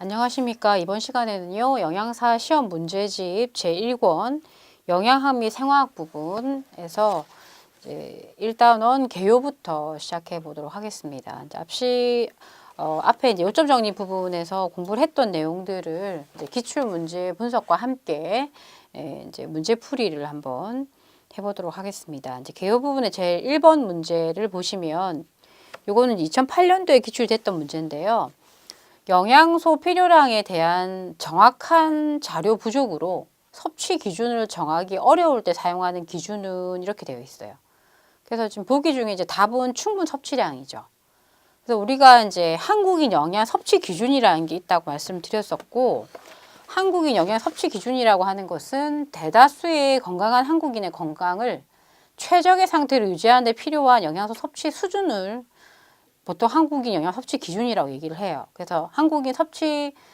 안녕하십니까. 이번 시간에는요, 영양사 시험 문제집 제1권 영양학 및 생화학 부분에서 이제 1단원 개요부터 시작해 보도록 하겠습니다. 이제 앞에 이제 요점 정리 부분에서 공부를 했던 내용들을 이제 기출 문제 분석과 함께 이제 문제 풀이를 한번 해보도록 하겠습니다. 이제 개요 부분의 제일 1번 문제를 보시면 요거는 2008년도에 기출됐던 문제인데요. 영양소 필요량에 대한 정확한 자료 부족으로 섭취 기준을 정하기 어려울 때 사용하는 기준은 이렇게 되어 있어요. 그래서 지금 보기 중에 이제 답은 충분 섭취량이죠. 그래서 우리가 이제 한국인 영양 섭취 기준이라는 게 있다고 말씀드렸었고, 한국인 영양 섭취 기준이라고 하는 것은 대다수의 건강한 한국인의 건강을 최적의 상태로 유지하는 데 필요한 영양소 섭취 수준을 보통 한국인 영양 섭취 기준이라고 얘기를 해요. 그래서 한국인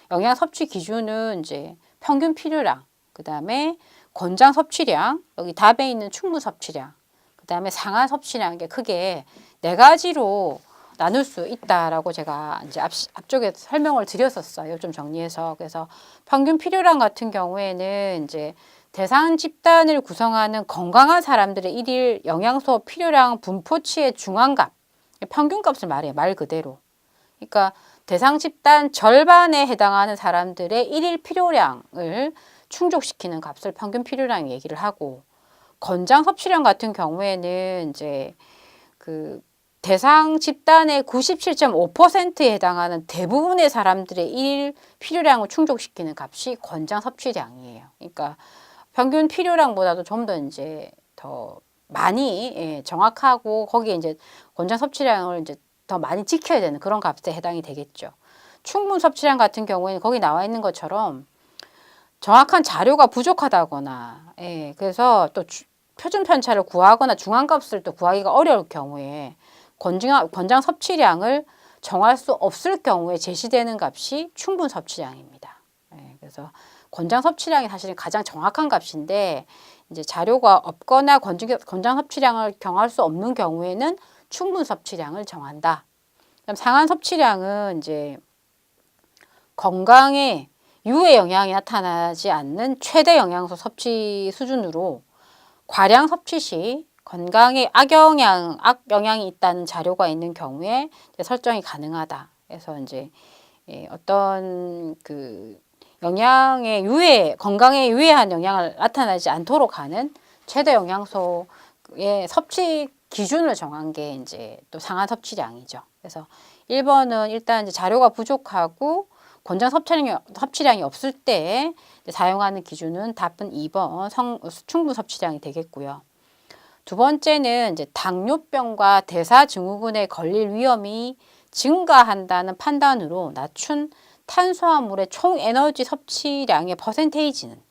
영양 섭취 기준은 이제 평균 필요량, 그 다음에 권장 섭취량, 여기 답에 있는 충분 섭취량, 그 다음에 상한 섭취량, 이게 크게 네 가지로 나눌 수 있다라고 제가 이제 앞쪽에 설명을 드렸었어요. 좀 정리해서. 그래서 평균 필요량 같은 경우에는 이제 대상 집단을 구성하는 건강한 사람들의 일일 영양소 필요량 분포치의 중앙값, 평균값을 말해요. 말 그대로. 그러니까 대상 집단 절반에 해당하는 사람들의 일일 필요량을 충족시키는 값을 평균 필요량 얘기를 하고, 권장 섭취량 같은 경우에는 이제 그 대상 집단의 97.5%에 해당하는 대부분의 사람들의 일일 필요량을 충족시키는 값이 권장 섭취량이에요. 그러니까 평균 필요량보다도 좀 더 이제 더 많이 정확하고 거기에 이제 권장 섭취량을 이제 더 많이 지켜야 되는 그런 값에 해당이 되겠죠. 충분 섭취량 같은 경우에는 거기 나와 있는 것처럼 정확한 자료가 부족하다거나, 그래서 또 표준 편차를 구하거나 중앙값을 또 구하기가 어려울 경우에 권장 섭취량을 정할 수 없을 경우에 제시되는 값이 충분 섭취량입니다. 그래서 권장 섭취량이 사실 가장 정확한 값인데, 이제 자료가 없거나 권장 섭취량을 정할 수 없는 경우에는 충분 섭취량을 정한다. 그럼 상한 섭취량은 이제 건강에 유해 영향이 나타나지 않는 최대 영양소 섭취 수준으로 과량 섭취 시 건강에 악영향이 있다는 자료가 있는 경우에 설정이 가능하다. 그래서 이제 어떤 그 건강에 유해한 영향을 나타나지 않도록 하는 최대 영양소의 섭취 기준을 정한 게 이제 또 상한 섭취량이죠. 그래서 1번은 일단 이제 자료가 부족하고 권장 섭취량이 없을 때 사용하는 기준은 답은 2번 충분 섭취량이 되겠고요. 두 번째는 이제 당뇨병과 대사증후군에 걸릴 위험이 증가한다는 판단으로 낮춘 탄수화물의 총 에너지 섭취량의 퍼센테이지는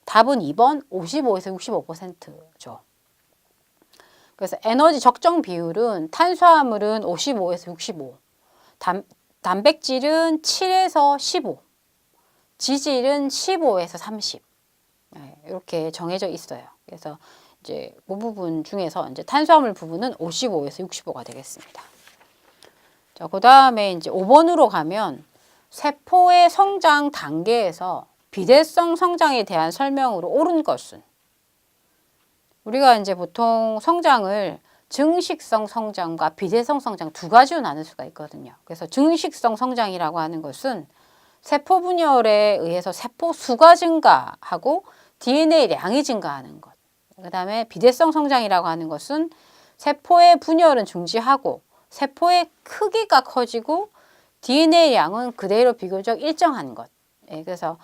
답은 2번 55에서 65%죠. 그래서 에너지 적정 비율은 탄수화물은 55에서 65, 단백질은 7에서 15, 지질은 15에서 30 이렇게 정해져 있어요. 그래서 이제 그 부분 중에서 이제 탄수화물 부분은 55에서 65가 되겠습니다. 자, 그 다음에 이제 5번으로 가면 세포의 성장 단계에서 비대성 성장에 대한 설명으로 옳은 것은, 우리가 이제 보통 성장을 증식성 성장과 비대성 성장 두 가지로 나눌 수가 있거든요. 그래서 증식성 성장이라고 하는 것은 세포 분열에 의해서 세포 수가 증가하고 DNA량이 증가하는 것. 그 다음에 비대성 성장이라고 하는 것은 세포의 분열은 중지하고 세포의 크기가 커지고 DNA량은 그대로 비교적 일정한 것. 그래서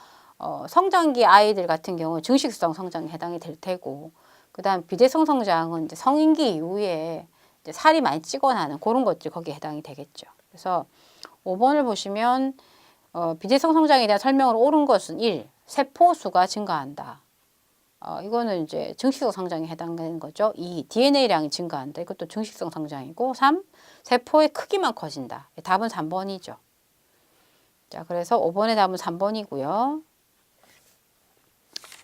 성장기 아이들 같은 경우 증식성 성장에 해당이 될 테고, 그 다음 비대성 성장은 이제 성인기 이후에 이제 살이 많이 찌거나 그런 것들이 거기에 해당이 되겠죠. 그래서 5번을 보시면 비대성 성장에 대한 설명으로 옳은 것은 1. 세포 수가 증가한다. 이거는 이제 증식성 성장에 해당되는 거죠. 2. DNA량이 증가한다. 이것도 증식성 성장이고, 3. 세포의 크기만 커진다. 답은 3번이죠. 자, 그래서 5번의 답은 3번이고요.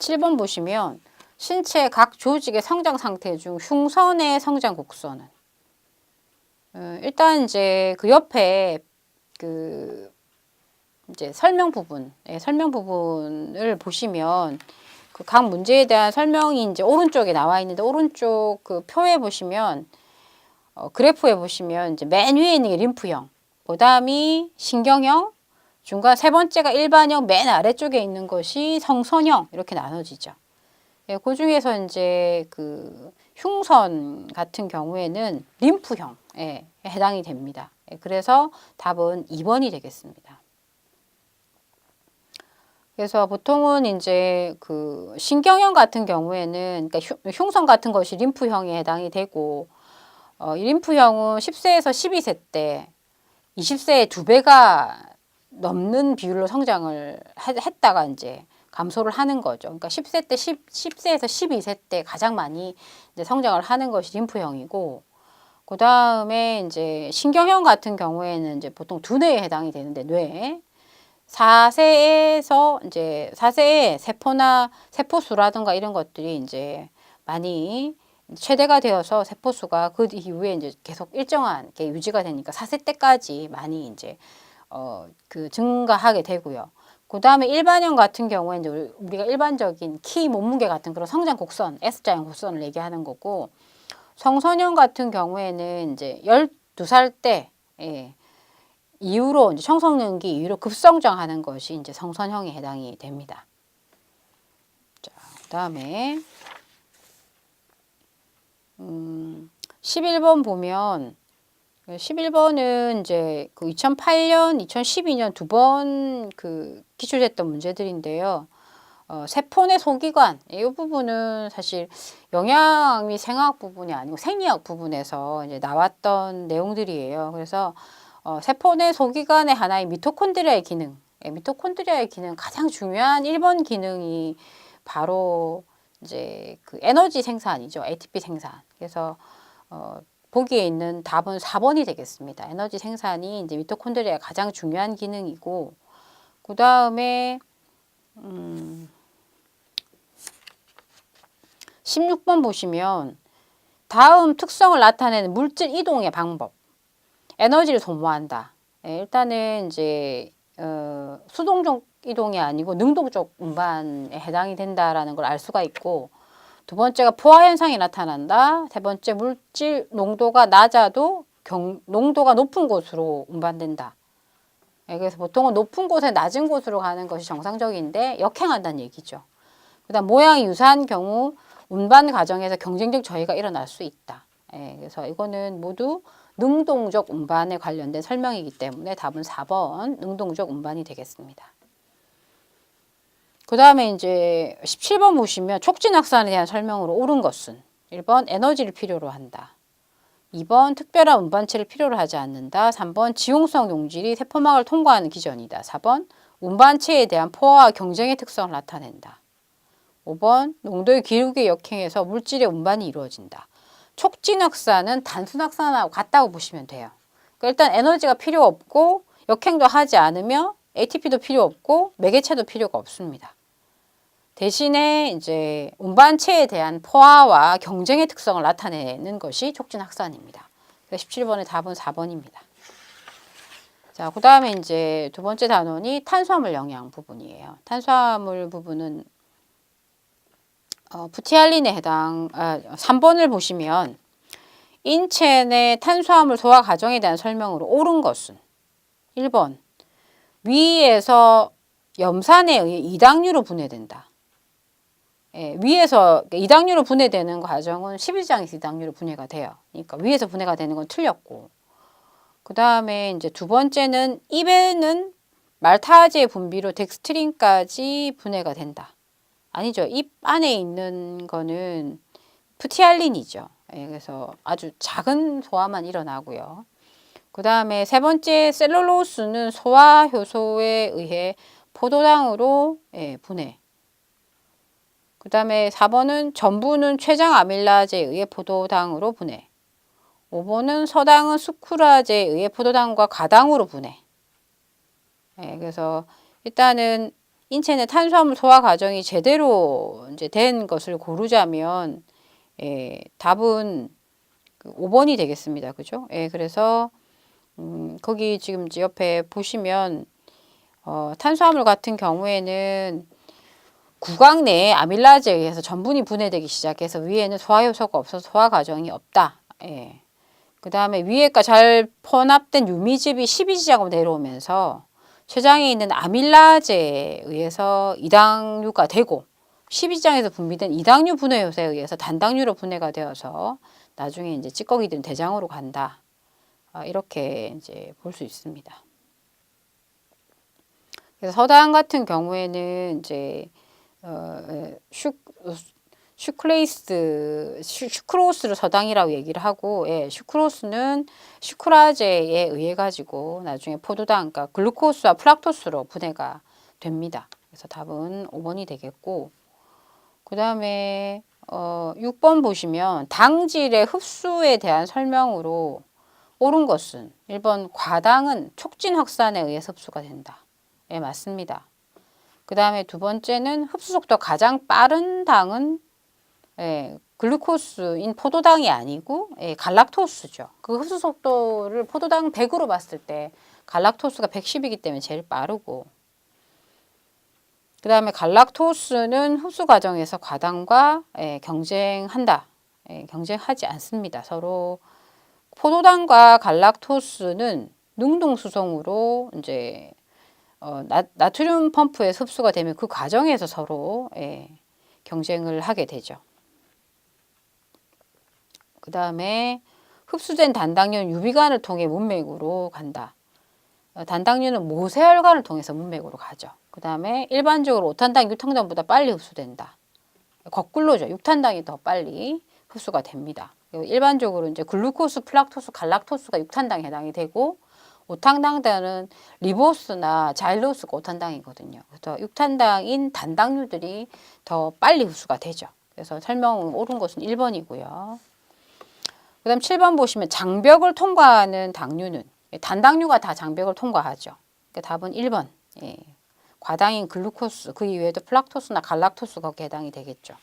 7번 보시면 신체 각 조직의 성장 상태 중 흉선의 성장 곡선은, 일단 이제 그 옆에 그 이제 설명 부분, 설명 부분을 보시면 그 각 문제에 대한 설명이 이제 오른쪽에 나와 있는데 오른쪽 그 표에 보시면 그래프에 보시면 이제 맨 위에 있는 게 림프형, 그다음이 신경형, 중간 세 번째가 일반형, 맨 아래쪽에 있는 것이 성선형 이렇게 나눠지죠. 예, 그 중에서 이제 그 흉선 같은 경우에는 림프형에 해당이 됩니다. 예, 그래서 답은 2번이 되겠습니다. 그래서 보통은 이제 그 신경형 같은 경우에는 그러니까 흉선 같은 것이 림프형에 해당이 되고 이 림프형은 10세에서 12세 때 20세의 2배가 넘는 비율로 성장을 했다가 이제 감소를 하는 거죠. 그러니까 10세 때 10세에서 12세 때 가장 많이 이제 성장을 하는 것이 림프형이고, 그 다음에 이제 신경형 같은 경우에는 이제 보통 두뇌에 해당이 되는데 뇌 4세에서 이제 4세에 세포나 세포수라든가 이런 것들이 이제 많이 최대가 되어서 세포수가 그 이후에 이제 계속 일정한 게 유지가 되니까 4세 때까지 많이 이제 그 증가하게 되고요. 그 다음에 일반형 같은 경우에 이제 우리가 일반적인 키 몸무게 같은 그런 성장 곡선, S자형 곡선을 얘기하는 거고, 성선형 같은 경우에는 이제 12살 때 이후로 이제 청소년기 이후로 급성장하는 것이 이제 성선형에 해당이 됩니다. 자, 그다음에 11번 보면 11번은 이제 그 2008년, 2012년 두 번 그 기출됐던 문제들인데요. 세포 내 소기관 이 부분은 사실 영양 및 생화학 부분이 아니고 생리학 부분에서 이제 나왔던 내용들이에요. 그래서 세포 내 소기관의 하나인 미토콘드리아의 기능, 미토콘드리아의 기능 가장 중요한 1번 기능이 바로 이제 그 에너지 생산이죠. ATP 생산. 그래서 보기에 있는 답은 4번이 되겠습니다. 에너지 생산이 이제 미토콘드리아의 가장 중요한 기능이고, 그 다음에 16번 보시면 다음 특성을 나타내는 물질 이동의 방법. 에너지를 소모한다. 일단은 이제 수동적 이동이 아니고 능동적 운반에 해당이 된다라는 걸 알 수가 있고, 두 번째가 포화 현상이 나타난다. 세 번째 물질 농도가 낮아도 농도가 높은 곳으로 운반된다. 그래서 보통은 높은 곳에 낮은 곳으로 가는 것이 정상적인데 역행한다는 얘기죠. 그다음 모양이 유사한 경우 운반 과정에서 경쟁적 저해가 일어날 수 있다. 그래서 이거는 모두 능동적 운반에 관련된 설명이기 때문에 답은 4번 능동적 운반이 되겠습니다. 그 다음에 이제 17번 보시면 촉진 확산에 대한 설명으로 옳은 것은 1번 에너지를 필요로 한다. 2번 특별한 운반체를 필요로 하지 않는다. 3번 지용성 용질이 세포막을 통과하는 기전이다. 4번 운반체에 대한 포화와 경쟁의 특성을 나타낸다. 5번 농도의 기울기에 역행해서 물질의 운반이 이루어진다. 촉진 확산은 단순 확산하고 같다고 보시면 돼요. 그러니까 일단 에너지가 필요 없고 역행도 하지 않으며 ATP도 필요 없고 매개체도 필요가 없습니다. 대신에 이제 운반체에 대한 포화와 경쟁의 특성을 나타내는 것이 촉진 확산입니다. 17번의 답은 4번입니다. 자, 그 다음에 이제 두 번째 단원이 탄수화물 영양 부분이에요. 탄수화물 부분은 부티알린에 해당 3번을 보시면 인체 내 탄수화물 소화 과정에 대한 설명으로 옳은 것은 1번 위에서 염산에 의해 이당류로 분해된다. 위에서 이당류로 분해되는 과정은 11장에서 이당류로 분해가 돼요. 그러니까 위에서 분해가 되는 건 틀렸고, 그 다음에 이제 두 번째는 입에는 말타아제의 분비로 덱스트린까지 분해가 된다. 아니죠. 입 안에 있는 거는 프티알린이죠. 그래서 아주 작은 소화만 일어나고요. 그 다음에 세 번째 셀룰로스는 소화 효소에 의해 포도당으로 분해. 그 다음에 4번은 전부는 췌장 아밀라제에 의해 포도당으로 분해. 5번은 서당은 수크라제에 의해 포도당과 가당으로 분해. 그래서 일단은 인체 내 탄수화물 소화 과정이 제대로 이제 된 것을 고르자면 답은 5번이 되겠습니다. 그죠? 그래서 거기 지금 이제 옆에 보시면 탄수화물 같은 경우에는 구강 내에 아밀라제에 의해서 전분이 분해되기 시작해서 위에는 소화 효소가 없어서 소화 과정이 없다. 예. 그 다음에 위에가 잘 혼합된 유미즙이 12지장으로 내려오면서 췌장에 있는 아밀라제에 의해서 이당류가 되고 12지장에서 분비된 이당류 분해 효소에 의해서 단당류로 분해가 되어서 나중에 이제 찌꺼기들은 대장으로 간다. 이렇게 이제 볼 수 있습니다. 그래서 서당 같은 경우에는 이제 슈크로스를 서당이라고 얘기를 하고, 예, 슈크로스는 슈크라제에 의해 가지고 나중에 포도당, 그러니까 글루코스와 플락토스로 분해가 됩니다. 그래서 답은 5번이 되겠고, 그 다음에 6번 보시면 당질의 흡수에 대한 설명으로 옳은 것은 1번 과당은 촉진 확산에 의해서 흡수가 된다. 예, 맞습니다. 그 다음에 두 번째는 흡수 속도 가장 빠른 당은 글루코스인 포도당이 아니고 갈락토스죠. 그 흡수 속도를 포도당 100으로 봤을 때 갈락토스가 110이기 때문에 제일 빠르고, 그 다음에 갈락토스는 흡수 과정에서 과당과 경쟁한다. 경쟁하지 않습니다. 서로 포도당과 갈락토스는 능동수송으로 이제 나트륨 펌프에 흡수가 되면 그 과정에서 서로 경쟁을 하게 되죠. 그 다음에 흡수된 단당류는 유비관을 통해 문맥으로 간다. 단당류는 모세혈관을 통해서 문맥으로 가죠. 그 다음에 일반적으로 5탄당 6탄당보다 빨리 흡수된다. 거꾸로죠. 6탄당이 더 빨리 흡수가 됩니다. 일반적으로 이제 글루코스, 플락토스, 갈락토스가 6탄당에 해당이 되고 5탄당자는 리보스나 자일로스가 5탄당이거든요. 그래서 6탄당인 단당류들이 더 빨리 흡수가 되죠. 그래서 설명은 옳은 것은 1번이고요. 그 다음 7번 보시면 장벽을 통과하는 당류는 단당류가 다 장벽을 통과하죠. 그러니까 답은 1번. 예. 과당인 글루코스, 그 이외에도 플락토스나 갈락토스 거기에 해당이 되겠죠.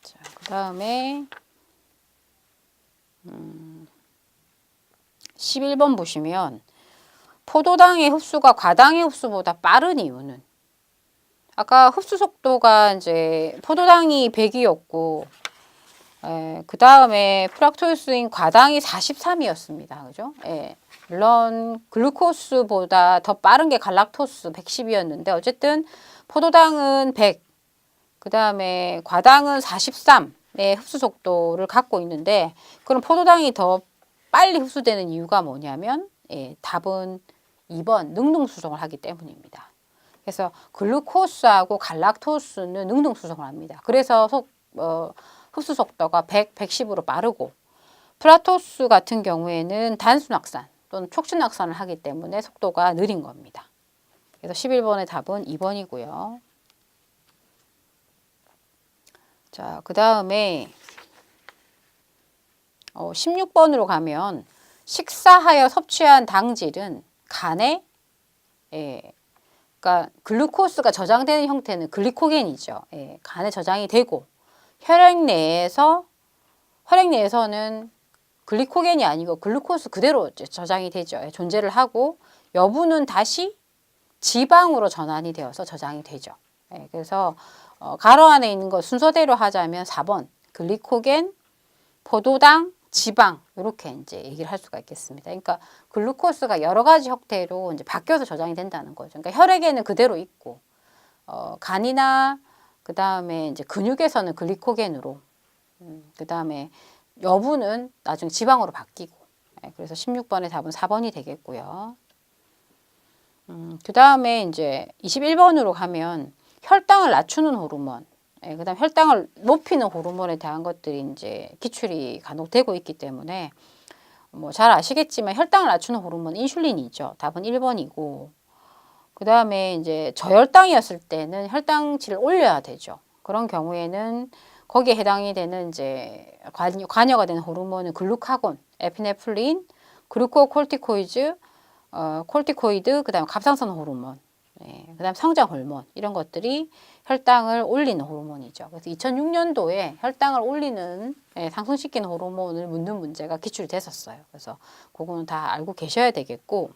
자, 그 다음에 11번 보시면 포도당의 흡수가 과당의 흡수보다 빠른 이유는, 아까 흡수 속도가 이제 포도당이 100이었고 그 다음에 플락토스인 과당이 43이었습니다. 그죠? 예. 물론 글루코스보다 더 빠른 게 갈락토스 110이었는데 어쨌든 포도당은 100, 그 다음에 과당은 43의 흡수 속도를 갖고 있는데, 그럼 포도당이 더 빨리 흡수되는 이유가 뭐냐면 답은 2번 능동수송을 하기 때문입니다. 그래서 글루코스하고 갈락토스는 능동수송을 합니다. 그래서 흡수 속도가 100, 110으로 빠르고, 플라토스 같은 경우에는 단순확산 또는 촉진확산을 하기 때문에 속도가 느린 겁니다. 그래서 11번의 답은 2번이고요. 자, 그 다음에 16번으로 가면 식사하여 섭취한 당질은 간에 그러니까 글루코스가 저장되는 형태는 글리코겐이죠. 간에 저장이 되고 혈액 내에서는 글리코겐이 아니고 글루코스 그대로 저장이 되죠. 존재를 하고 여부는 다시 지방으로 전환이 되어서 저장이 되죠. 그래서 가로 안에 있는 거 순서대로 하자면 4번 글리코겐, 포도당, 지방 이렇게 이제 얘기를 할 수가 있겠습니다. 그러니까 글루코스가 여러 가지 형태로 이제 바뀌어서 저장이 된다는 거죠. 그러니까 혈액에는 그대로 있고 간이나 그 다음에 이제 근육에서는 글리코겐으로, 그 다음에 여부는 나중에 지방으로 바뀌고, 그래서 16번의 답은 4번이 되겠고요. 그 다음에 이제 21번으로 가면 혈당을 낮추는 호르몬, 그 다음 혈당을 높이는 호르몬에 대한 것들이 이제 기출이 간혹 되고 있기 때문에 뭐 잘 아시겠지만 혈당을 낮추는 호르몬 인슐린이죠. 답은 1번이고, 그 다음에 이제 저혈당이었을 때는 혈당치를 올려야 되죠. 그런 경우에는 거기에 해당이 되는 이제 관여가 되는 호르몬은 글루카곤, 에피네프린, 글루코콜티코이드, 콜티코이드, 그 다음에 갑상선 호르몬, 그 다음 성장 호르몬 이런 것들이 혈당을 올리는 호르몬이죠. 그래서 2006년도에 혈당을 올리는 상승시키는 호르몬을 묻는 문제가 기출이 됐었어요. 그래서 그거는 다 알고 계셔야 되겠고,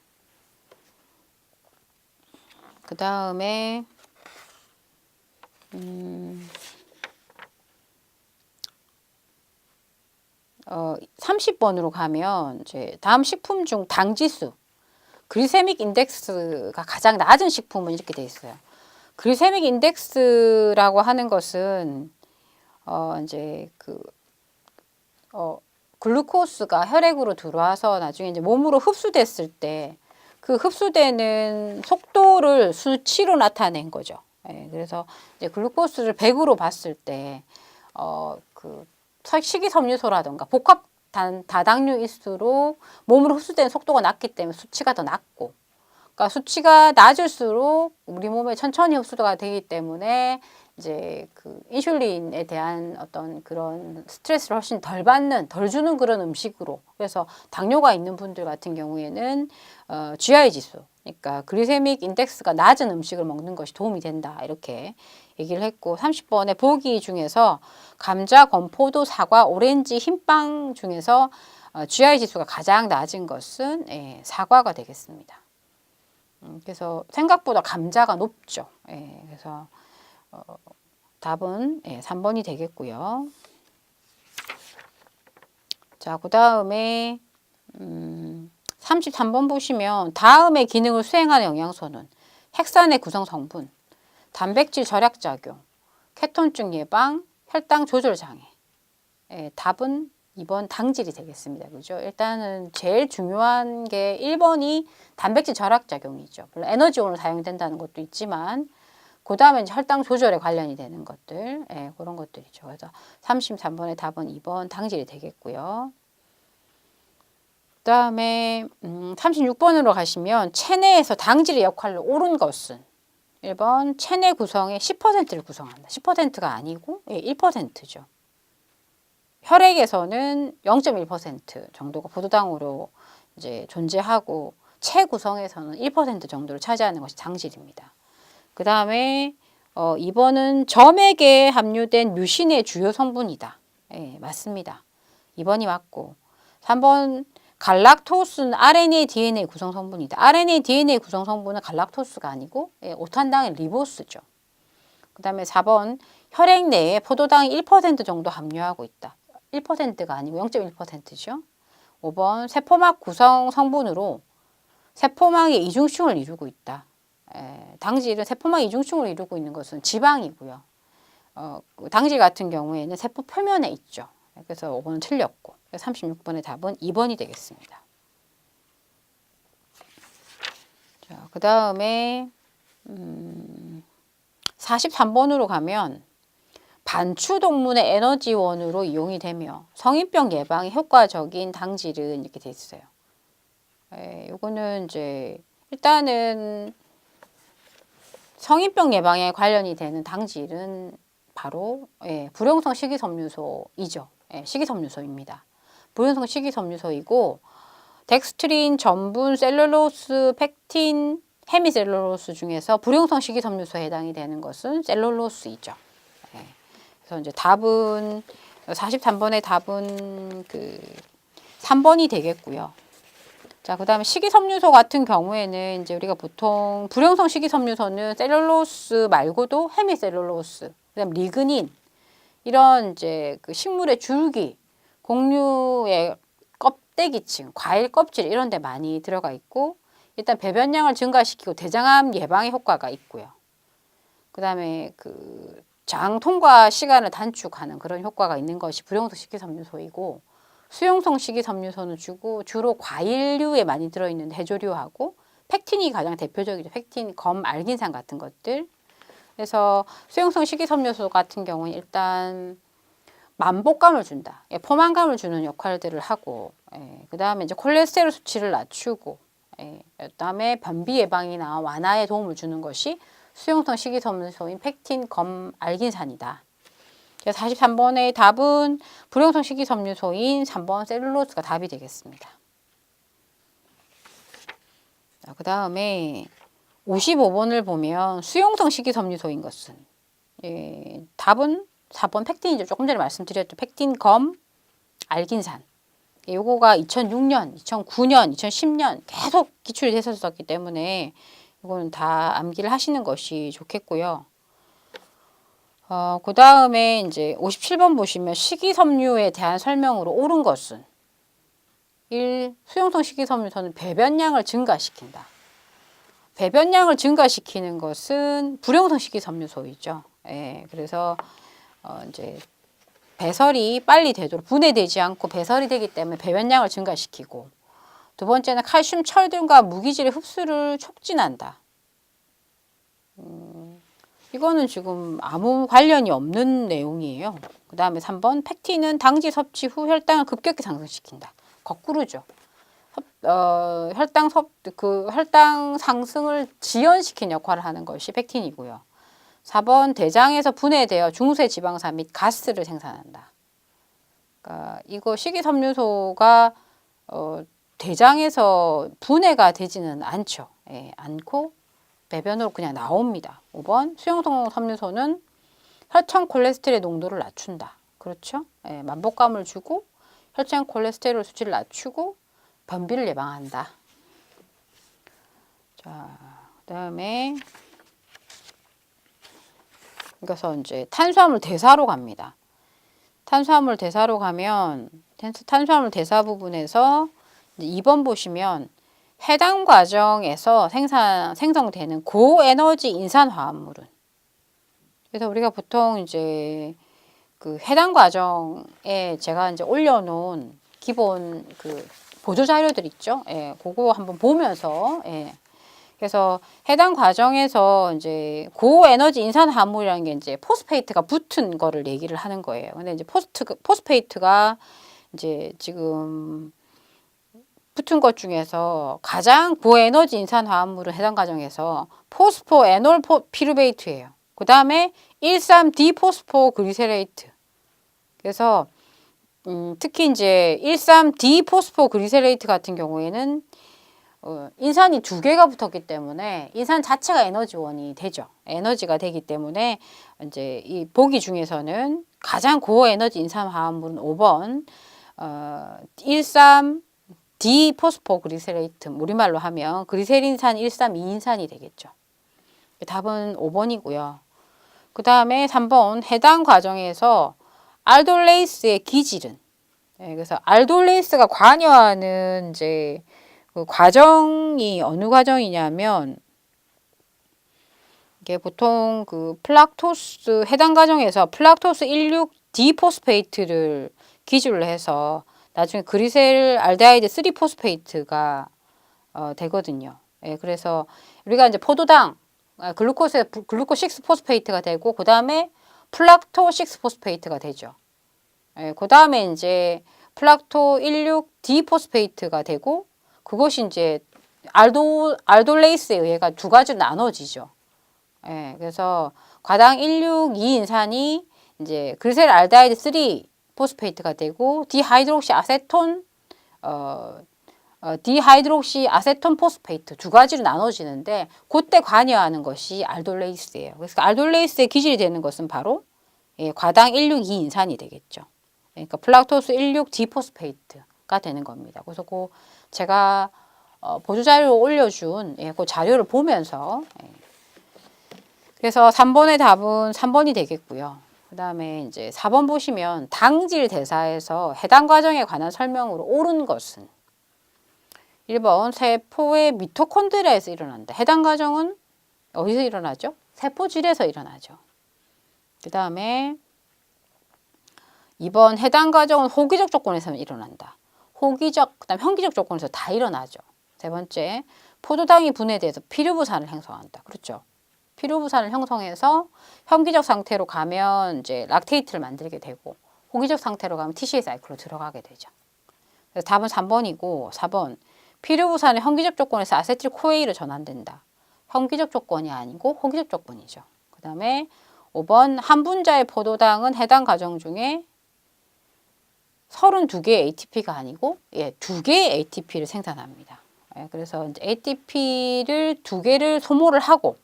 그 다음에 30번으로 가면 이제 다음 식품 중 당지수, 글리세믹 인덱스가 가장 낮은 식품은 이렇게 돼 있어요. 글리세믹 인덱스라고 하는 것은 이제 글루코스가 혈액으로 들어와서 나중에 이제 몸으로 흡수됐을 때 그 흡수되는 속도를 수치로 나타낸 거죠. 예, 그래서 이제 글루코스를 100으로 봤을 때 식이섬유소라든가 복합 다당류일수록 몸으로 흡수되는 속도가 낮기 때문에 수치가 더 낮고, 그러니까 수치가 낮을수록 우리 몸에 천천히 흡수가 되기 때문에 이제 그 인슐린에 대한 어떤 그런 스트레스를 훨씬 덜 받는, 덜 주는 그런 음식으로. 그래서 당뇨가 있는 분들 같은 경우에는 GI 지수, 그러니까 글리세믹 인덱스가 낮은 음식을 먹는 것이 도움이 된다, 이렇게 얘기를 했고, 30번의 보기 중에서 감자, 건포도, 사과, 오렌지, 흰빵 중에서 GI 지수가 가장 낮은 것은 사과가 되겠습니다. 그래서 생각보다 감자가 높죠. 그래서 답은 3번이 되겠고요. 자, 그 다음에 33번 보시면 다음의 기능을 수행하는 영양소는 핵산의 구성 성분, 단백질 절약작용, 케톤증 예방, 혈당 조절 장애. 답은 2번 당질이 되겠습니다. 그죠? 일단은 제일 중요한 게 1번이 단백질 절약작용이죠. 물론 에너지원으로 사용된다는 것도 있지만, 그 다음에 이제 혈당 조절에 관련이 되는 것들, 그런 것들이죠. 그래서 33번의 답은 2번 당질이 되겠고요. 그 다음에 36번으로 가시면 체내에서 당질의 역할을 옳은 것은 1번 체내 구성의 10%를 구성한다. 10%가 아니고 1%죠. 혈액에서는 0.1% 정도가 포도당으로 이제 존재하고, 체 구성에서는 1% 정도를 차지하는 것이 당질입니다. 그 다음에 2번은 점액에 함유된 뮤신의 주요 성분이다. 맞습니다. 2번이 맞고, 3번 갈락토스는 RNA, DNA 구성 성분이다. RNA, DNA 구성 성분은 갈락토스가 아니고 오탄당의 리보스죠. 그 다음에 4번 혈액 내에 포도당이 1% 정도 함유하고 있다. 1%가 아니고 0.1%죠. 5번 세포막 구성 성분으로 세포막의 이중층을 이루고 있다. 당질은 세포막 이중층을 이루고 있는 것은 지방이고요. 당질 같은 경우에는 세포 표면에 있죠. 그래서 5번은 틀렸고, 36번의 답은 2번이 되겠습니다. 자, 그 다음에 43번으로 가면 반추동문의 에너지원으로 이용이 되며 성인병 예방에 효과적인 당질은 이렇게 돼 있어요. 요거는 이제 일단은 성인병 예방에 관련이 되는 당질은 바로 불용성 식이섬유소이죠. 식이섬유소입니다. 불용성 식이섬유소이고, 덱스트린, 전분, 셀룰로스, 팩틴, 헤미셀룰로스 중에서 불용성 식이섬유소에 해당이 되는 것은 셀룰로스이죠. 그래서 이제 답은 43번의 답은 3번이 되겠고요. 자, 그 다음에 식이섬유소 같은 경우에는 이제 우리가 보통 불용성 식이섬유소는 셀룰로스 말고도 헤미셀룰로스, 그다음 리그닌, 이런 이제 그 식물의 줄기, 곡류의 껍데기층, 과일 껍질 이런 데 많이 들어가 있고, 일단 배변량을 증가시키고 대장암 예방에 효과가 있고요. 그 다음에 장 통과 시간을 단축하는 그런 효과가 있는 것이 불용성 식이섬유소이고, 수용성 식이섬유소는 주로 과일류에 많이 들어있는 해조류하고, 팩틴이 가장 대표적이죠. 팩틴, 검, 알긴산 같은 것들. 그래서 수용성 식이섬유소 같은 경우는 일단 만복감을 준다. 포만감을 주는 역할들을 하고, 그 다음에 이제 콜레스테롤 수치를 낮추고, 그 다음에 변비 예방이나 완화에 도움을 주는 것이 수용성 식이섬유소인 팩틴, 검, 알긴산이다. 그래서 43번의 답은 불용성 식이섬유소인 3번 셀룰로스가 답이 되겠습니다. 그 다음에 55번을 보면 수용성 식이섬유소인 것은 예, 답은 4번 팩틴이죠. 조금 전에 말씀드렸죠. 팩틴, 검, 알긴산. 요거가 2006년, 2009년, 2010년 계속 기출이 됐었기 때문에 이거는 다 암기를 하시는 것이 좋겠고요. 그 다음에 이제 57번 보시면 식이섬유에 대한 설명으로 옳은 것은 1. 수용성 식이섬유소는 배변량을 증가시킨다. 배변량을 증가시키는 것은 불용성 식이섬유소이죠. 예, 그래서 이제 배설이 빨리 되도록 분해되지 않고 배설이 되기 때문에 배변량을 증가시키고, 두 번째는 칼슘, 철 등과 무기질의 흡수를 촉진한다. 이거는 지금 아무 관련이 없는 내용이에요. 그 다음에 3번 팩틴은 당지 섭취 후 혈당을 급격히 상승시킨다. 거꾸로죠. 혈당 상승을 지연시키는 역할을 하는 것이 팩틴이고요. 4번 대장에서 분해되어 중세 지방산 및 가스를 생산한다. 그러니까 이거 식이섬유소가 대장에서 분해가 되지는 않죠. 예, 않고 배변으로 그냥 나옵니다. 5번 수용성 섬유소는 혈청 콜레스테롤 농도를 낮춘다. 그렇죠? 예, 만복감을 주고 혈청 콜레스테롤 수치를 낮추고 변비를 예방한다. 자, 그다음에 그래서 이제 탄수화물 대사로 갑니다. 탄수화물 대사로 가면 탄수화물 대사 부분에서 2번 보시면 해당 과정에서 생성되는 고에너지 인산화합물은, 그래서 우리가 보통 이제 그 해당 과정에 제가 이제 올려놓은 기본 그 보조 자료들 있죠. 예, 그거 한번 보면서, 예. 그래서 해당 과정에서 이제 고에너지 인산화합물이라는 게 이제 포스페이트가 붙은 거를 얘기를 하는 거예요. 근데 이제 포스페이트가 이제 지금 붙은 것 중에서 가장 고에너지 인산화합물은 해당 과정에서 포스포에놀 피루베이트예요. 그 다음에 1,3-디포스포그리세레이트. 그래서 특히 이제 1,3-디포스포그리세레이트 같은 경우에는 인산이 2개가 붙었기 때문에 인산 자체가 에너지원이 되죠. 에너지가 되기 때문에 이제 이 보기 중에서는 가장 고에너지 인산화합물은 5번 1,3-디포스포그리세레이트, 우리말로 하면 그리세린산 1,3-2인산이 되겠죠. 답은 5번이고요. 그 다음에 3번 해당 과정에서 알돌레이스의 기질은, 예, 그래서 알돌레이스가 관여하는 이제 그 과정이 어느 과정이냐면, 이게 보통 그 플락토스 해당 과정에서 플락토스 16디포스페이트를 기준으로 해서 나중에 그리셀 알데하이드 3포스페이트가 되거든요. 예, 그래서 우리가 이제 포도당 글루코 6포스페이트가 되고, 그 다음에 플락토 6포스페이트가 되죠. 예, 그 다음에 이제 플락토 16디포스페이트가 되고, 그것이 이제 알돌레이스에 의해가 두 가지로 나눠지죠. 예, 그래서 과당 162인산이 이제 그리셀 알데하이드 3포스페이트가 되고, 디하이드록시 아세톤 디하이드록시 아세톤 포스페이트 두 가지로 나눠지는데, 그때 관여하는 것이 알돌레이스예요. 그래서 알돌레이스의 기질이 되는 것은 바로 과당 162인산이 되겠죠. 그러니까 플락토스 16디포스페이트가 되는 겁니다. 그래서 그 제가 보조 자료로 올려준 그 자료를 보면서, 그래서 3번의 답은 3번이 되겠고요. 그 다음에 이제 4번 보시면 당질 대사에서 해당 과정에 관한 설명으로 옳은 것은 1번 세포의 미토콘드리아에서 일어난다. 해당 과정은 어디서 일어나죠? 세포질에서 일어나죠. 그 다음에 2번 해당 과정은 호기적 조건에서 일어난다. 호기적, 그다음 현기적 조건에서 다 일어나죠. 세 번째, 포도당이 분해돼서 피류부산을 형성한다. 그렇죠? 피류부산을 형성해서 현기적 상태로 가면 이제 락테이트를 만들게 되고, 호기적 상태로 가면 TCA 사이클로 들어가게 되죠. 그래서 답은 3번이고, 4번 피류부산의 현기적 조건에서 아세틸코에이로 전환된다. 현기적 조건이 아니고 호기적 조건이죠. 그 다음에 5번 한 분자의 포도당은 해당 과정 중에 32개의 ATP가 아니고 2개의 ATP를 생산합니다. 그래서 이제 ATP를 2개를 소모를 하고,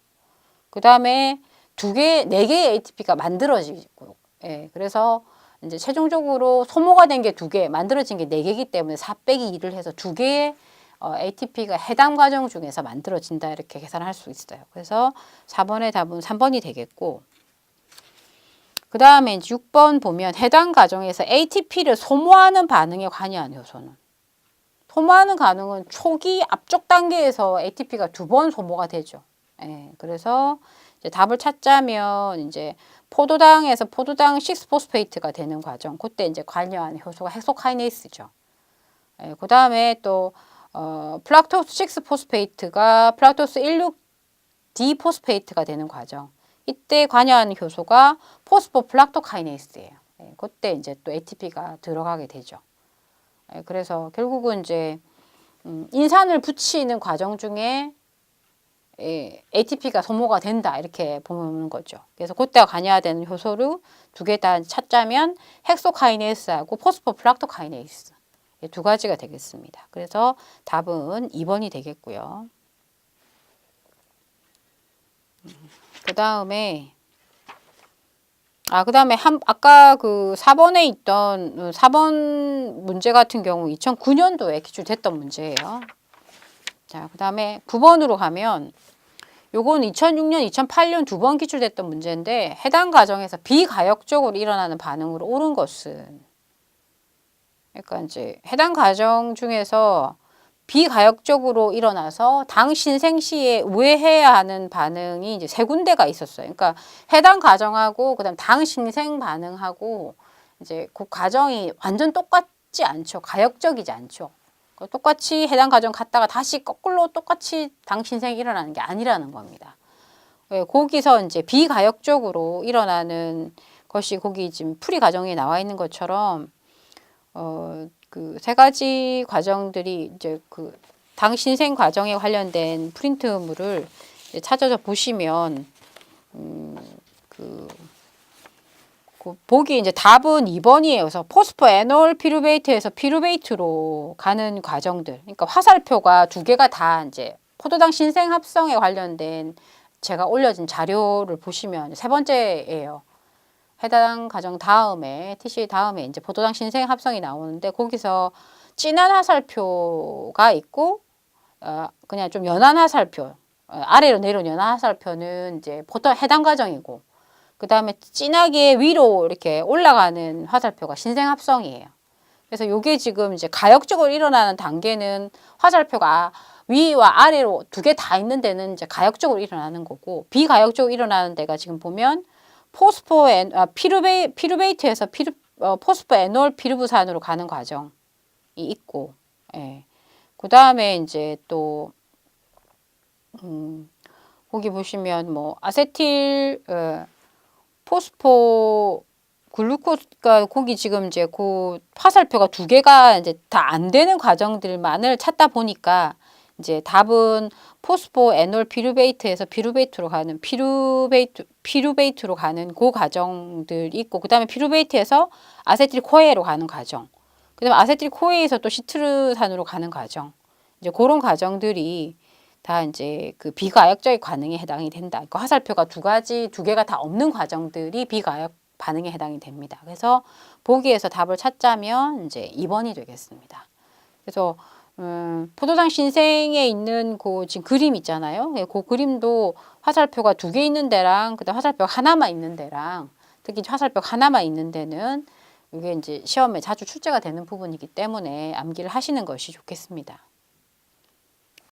그 다음에 네 개의 ATP가 만들어지고, 예, 그래서 이제 최종적으로 소모가 된 게 2개, 만들어진 게 4개이기 때문에 4 빼기 2를 해서 2개의 ATP가 해당 과정 중에서 만들어진다 이렇게 계산할 수 있어요. 그래서 4번의 답은 3번이 되겠고, 그 다음에 6번 보면 해당 과정에서 ATP를 소모하는 반응에 관여하는 요소는, 소모하는 반응은 초기 앞쪽 단계에서 ATP가 2번 소모가 되죠. 예, 그래서 이제 답을 찾자면 이제 포도당에서 포도당 6포스페이트가 되는 과정, 그때 이제 관여하는 효소가 헥소카이네이스죠. 예, 그 다음에 또 플락토스 6포스페이트가 플락토스 16D 포스페이트가 되는 과정, 이때 관여하는 효소가 포스포플락토카이네이스예요. 예, 그때 이제 또 ATP가 들어가게 되죠. 예, 그래서 결국은 이제 인산을 붙이는 과정 중에 ATP가 소모가 된다 이렇게 보는 거죠. 그래서 그때가 관여되는 효소를 2개 다 찾자면 헥소카이네이스하고 포스포플락토카이네이스, 2가지가 되겠습니다. 그래서 답은 2번이 되겠고요. 그 다음에 아까 그 4번에 있던 4번 문제 같은 경우 2009년도에 기출됐던 문제예요. 자, 그 다음에 9번으로 가면 요건 2006년, 2008년 2번 기출됐던 문제인데, 해당 과정에서 비가역적으로 일어나는 반응으로 옳은 것은, 그러니까 이제 해당 과정 중에서 비가역적으로 일어나서 당 신생 시에 우회해야 하는 반응이 이제 3군데가 있었어요. 그러니까 해당 과정하고 그다음 당 신생 반응하고 이제 그 과정이 완전 똑같지 않죠. 가역적이지 않죠. 똑같이 해당 과정 갔다가 다시 거꾸로 똑같이 당 신생이 일어나는 게 아니라는 겁니다. 거기서 이제 비가역적으로 일어나는 것이 거기 지금 풀이 과정에 나와 있는 것처럼 그 3가지 과정들이 이제 그 당 신생 과정에 관련된 프린트물을 이제 찾아서 보시면 보기 이제 답은 2번이에요. 그래서 포스포 에놀 피루베이트에서 피루베이트로 가는 과정들. 그러니까 화살표가 2개가 다 이제 포도당 신생 합성에 관련된 제가 올려진 자료를 보시면 3번째예요. 해당 과정 다음에 TC 다음에 이제 포도당 신생 합성이 나오는데, 거기서 진한 화살표가 있고 그냥 좀 연한 화살표, 아래로 내려온 연한 화살표는 이제 보통 해당 과정이고, 그 다음에 진하게 위로 이렇게 올라가는 화살표가 신생 합성이에요. 그래서 요게 지금 이제 가역적으로 일어나는 단계는 화살표가 위와 아래로 2개 다 있는 데는 이제 가역적으로 일어나는 거고, 비가역적으로 일어나는 데가 지금 보면 피루베이트에서 포스포 에놀 피루브산으로 가는 과정이 있고, 예. 그 다음에 이제 또 거기 보시면 뭐 아세틸 포스포 글루코스가 거기 지금 이제 그 화살표가 2개가 이제 다 안 되는 과정들만을 찾다 보니까 이제 답은 포스포 에놀 피루베이트에서 피루베이트로 가는 피루베이트로 가는 그 과정들이 있고, 그 다음에 피루베이트에서 아세틸 코에로 가는 과정, 그 다음에 아세틸 코에에서 또 시트르산으로 가는 과정, 이제 그런 과정들이 다 이제 그 비가역적인 반응에 해당이 된다. 그러니까 화살표가 2개가 다 없는 과정들이 비가역 반응에 해당이 됩니다. 그래서 보기에서 답을 찾자면 이제 2번이 되겠습니다. 그래서 포도당 신생에 있는 그 지금 그림 있잖아요. 그 그림도 화살표가 2개 있는 데랑 그다음 화살표가 하나만 있는 데랑, 특히 화살표가 하나만 있는 데는 이게 이제 시험에 자주 출제가 되는 부분이기 때문에 암기를 하시는 것이 좋겠습니다.